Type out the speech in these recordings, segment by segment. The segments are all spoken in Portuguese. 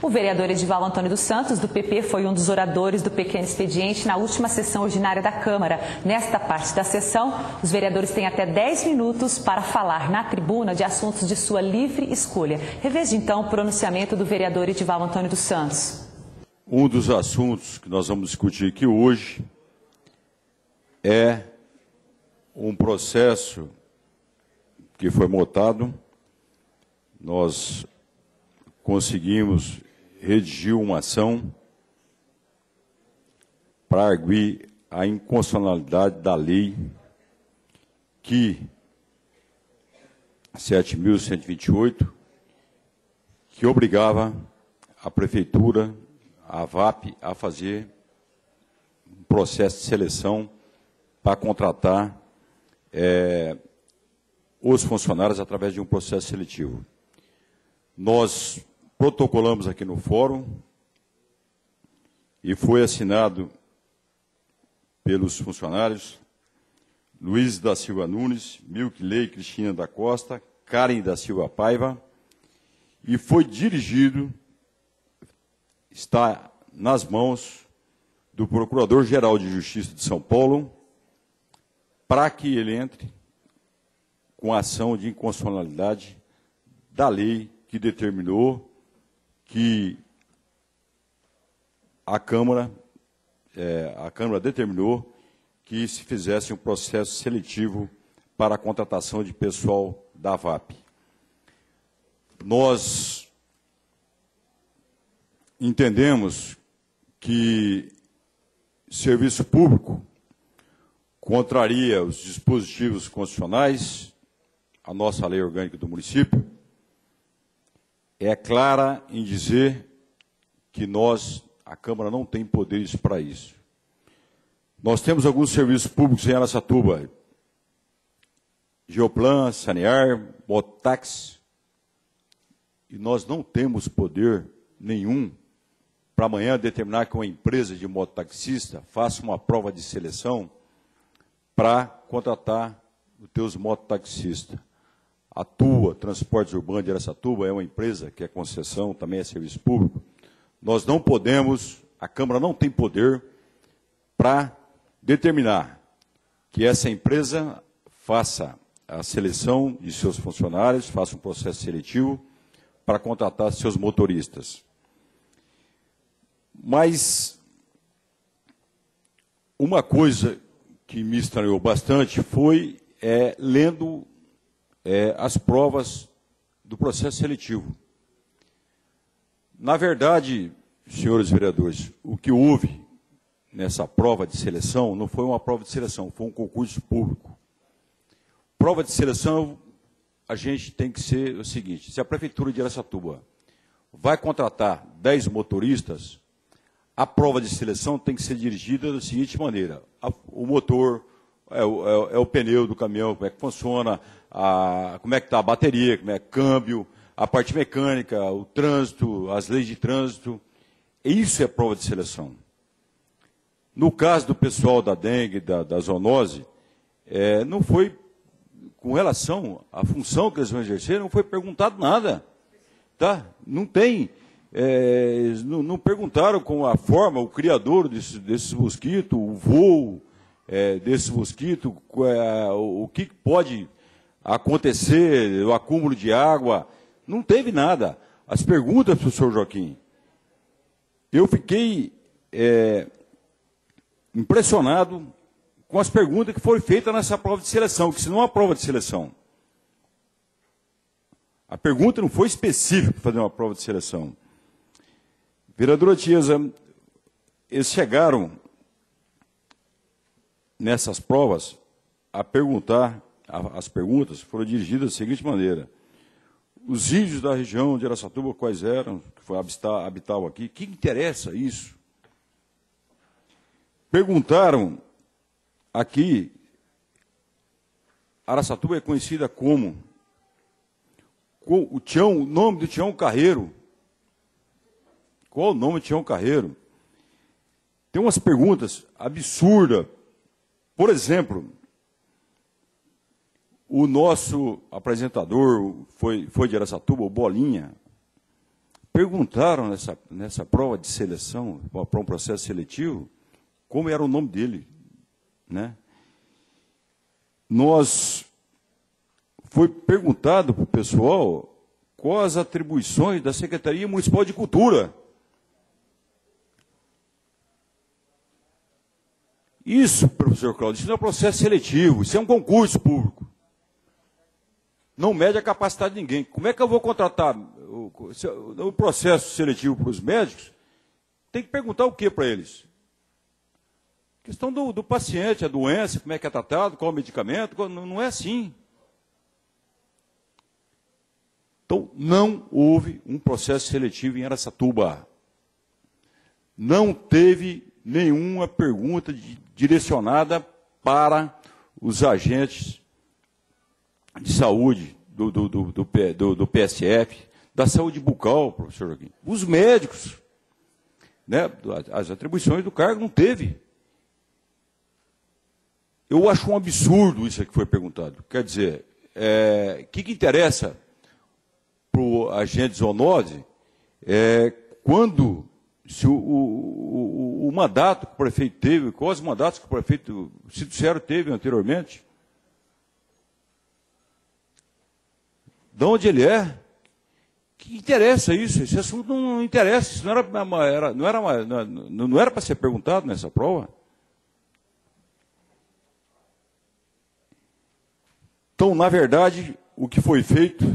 O vereador Edivaldo Antônio dos Santos, do PP, foi um dos oradores do pequeno expediente na última sessão ordinária da Câmara. Nesta parte da sessão, os vereadores têm até 10 minutos para falar na tribuna de assuntos de sua livre escolha. Reveja, então, o pronunciamento do vereador Edivaldo Antônio dos Santos. Um dos assuntos que nós vamos discutir aqui hoje é um processo que foi montado. Nós conseguimos redigir uma ação para arguir a inconstitucionalidade da lei 7.128, que obrigava a Prefeitura, a VAP, a fazer um processo de seleção para contratar os funcionários através de um processo seletivo. Nós protocolamos aqui no fórum e foi assinado pelos funcionários Luiz da Silva Nunes, Milkley Cristina da Costa, Karen da Silva Paiva, e foi dirigido, está nas mãos do Procurador-Geral de Justiça de São Paulo, para que ele entre com a ação de inconstitucionalidade da lei que determinou que a Câmara determinou que se fizesse um processo seletivo para a contratação de pessoal da VAP. Nós entendemos que serviço público contraria os dispositivos constitucionais, a nossa lei orgânica do município, é clara em dizer que a Câmara não tem poderes para isso. Nós temos alguns serviços públicos em Araçatuba, Geoplan, Sanear, Mototáxi, e nós não temos poder nenhum para amanhã determinar que uma empresa de mototaxista faça uma prova de seleção para contratar os teus mototaxistas. A TUA, Transportes Urbanos de Araçatuba, é uma empresa que é concessão, também é serviço público. Nós não podemos, a Câmara não tem poder para determinar que essa empresa faça a seleção de seus funcionários, faça um processo seletivo para contratar seus motoristas. Mas uma coisa que me estranhou bastante foi lendo as provas do processo seletivo. Na verdade, senhores vereadores, o que houve nessa prova de seleção não foi uma prova de seleção, foi um concurso público. Prova de seleção, a gente tem que ser o seguinte: se a Prefeitura de Araçatuba vai contratar 10 motoristas, a prova de seleção tem que ser dirigida da seguinte maneira: o motor, o pneu do caminhão, como é que funciona, como é que está a bateria, como é o câmbio, a parte mecânica, o trânsito, as leis de trânsito. Isso é prova de seleção. No caso do pessoal da dengue, da zoonose, não foi, com relação à função que eles vão exercer, não foi perguntado nada. Tá? Não tem. Não perguntaram com a forma, o criador desses mosquitos, o voo desses mosquitos, o que pode acontecer, o acúmulo de água. Não teve nada. As perguntas, professor Joaquim, eu fiquei impressionado com as perguntas que foram feitas nessa prova de seleção, que isso não é uma prova de seleção. A pergunta não foi específica para fazer uma prova de seleção. Vereadora Tiesa, eles chegaram nessas provas a perguntar, as perguntas foram dirigidas da seguinte maneira: os índios da região de Araçatuba, quais eram, que habitavam aqui, que interessa isso? Perguntaram aqui, Araçatuba é conhecida como o nome do Tião Carreiro. Qual o nome de Tião Carreiro? Tem umas perguntas absurdas. Por exemplo, o nosso apresentador foi de Araçatuba, o Bolinha, perguntaram nessa prova de seleção, para um processo seletivo, como era o nome dele, né? Foi perguntado para o pessoal quais as atribuições da Secretaria Municipal de Cultura. Isso, professor Cláudio, isso não é um processo seletivo, isso é um concurso público. Não mede a capacidade de ninguém. Como é que eu vou contratar o processo seletivo para os médicos? Tem que perguntar o que para eles? Questão do paciente, a doença, como é que é tratado, qual o medicamento, não é assim. Então, não houve um processo seletivo em Araçatuba. Não teve nenhuma pergunta direcionada para os agentes de saúde do PSF, da saúde bucal, professor Joaquim. Os médicos, né, as atribuições do cargo não teve. Eu acho um absurdo isso que foi perguntado. Quer dizer, o que interessa para o agente zoonose quando se o mandato que o prefeito teve, quais os mandatos que o prefeito Cito Sero teve anteriormente, de onde ele é, o que interessa isso? Esse assunto não interessa, isso não era para ser perguntado nessa prova. Então, na verdade, o que foi feito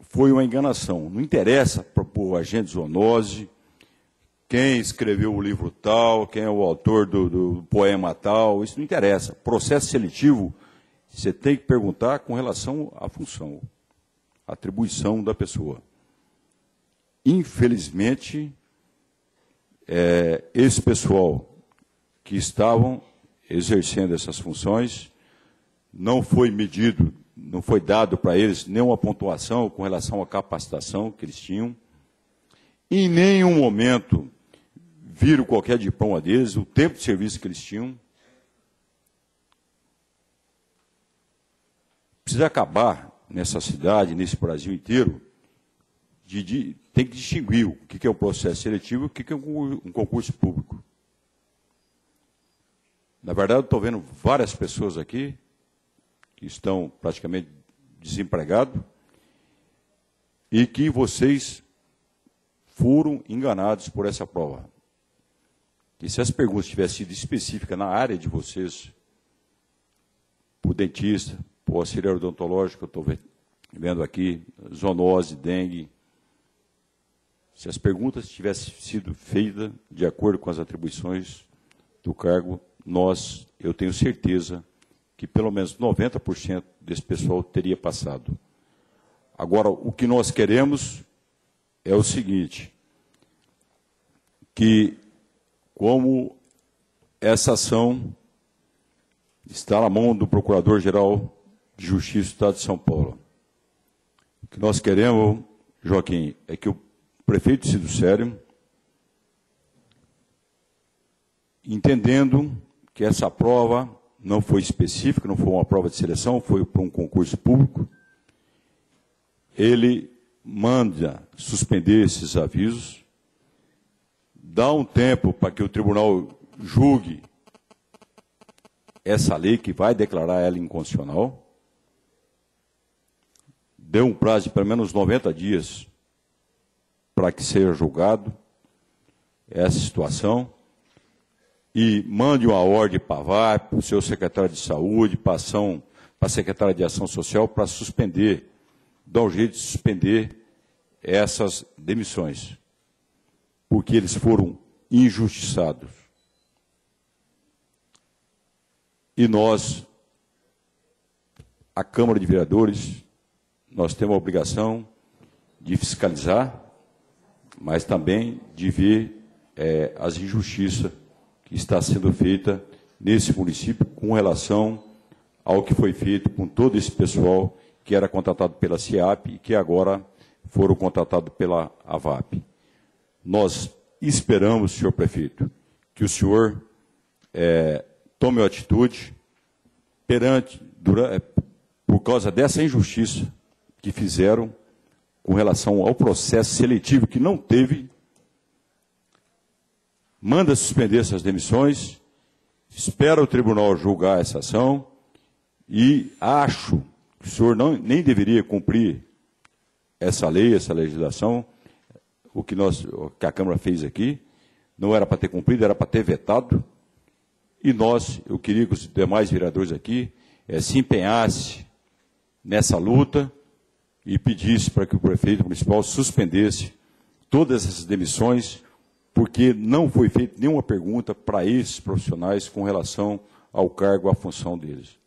foi uma enganação. Não interessa para o agente zoonose quem escreveu o livro tal, quem é o autor do poema tal, isso não interessa. Processo seletivo, você tem que perguntar com relação à função, à atribuição da pessoa. Infelizmente, esse pessoal que estavam exercendo essas funções, não foi medido, não foi dado para eles nenhuma pontuação com relação à capacitação que eles tinham. Em nenhum momento viram qualquer diploma deles, o tempo de serviço que eles tinham. Precisa acabar nessa cidade, nesse Brasil inteiro, tem que distinguir o que é um processo seletivo e o que é um concurso público. Na verdade, eu estou vendo várias pessoas aqui que estão praticamente desempregados e que vocês foram enganados por essa prova. E se as perguntas tivessem sido específicas na área de vocês, para o dentista, para o auxiliar odontológico, que eu estou vendo aqui, zoonose, dengue, se as perguntas tivessem sido feitas de acordo com as atribuições do cargo, eu tenho certeza que pelo menos 90% desse pessoal teria passado. Agora, o que nós queremos é o seguinte, que como essa ação está na mão do Procurador-Geral de Justiça do Estado de São Paulo, o que nós queremos, Joaquim, é que o prefeito Cito Sero, entendendo que essa prova não foi específica, não foi uma prova de seleção, foi para um concurso público, ele manda suspender esses avisos, dá um tempo para que o tribunal julgue essa lei, que vai declarar ela inconstitucional, dê um prazo de pelo menos 90 dias para que seja julgado essa situação, e mande uma ordem para a VAP, para o seu secretário de saúde, para a secretária de ação social, para suspender, dar um jeito de suspender essas demissões, porque eles foram injustiçados. E nós, a Câmara de Vereadores, nós temos a obrigação de fiscalizar, mas também de ver as injustiças que está sendo feita nesse município com relação ao que foi feito com todo esse pessoal que era contratado pela CIAP e que agora foram contratados pela AVAP. Nós esperamos, senhor prefeito, que o senhor tome uma atitude por causa dessa injustiça que fizeram com relação ao processo seletivo que não teve, manda suspender essas demissões, espera o tribunal julgar essa ação e acho que o senhor nem deveria cumprir essa lei, essa legislação, o que a Câmara fez aqui, não era para ter cumprido, era para ter vetado. E eu queria que os demais vereadores aqui se empenhassem nessa luta e pedisse para que o prefeito municipal suspendesse todas essas demissões, porque não foi feita nenhuma pergunta para esses profissionais com relação ao cargo, à função deles.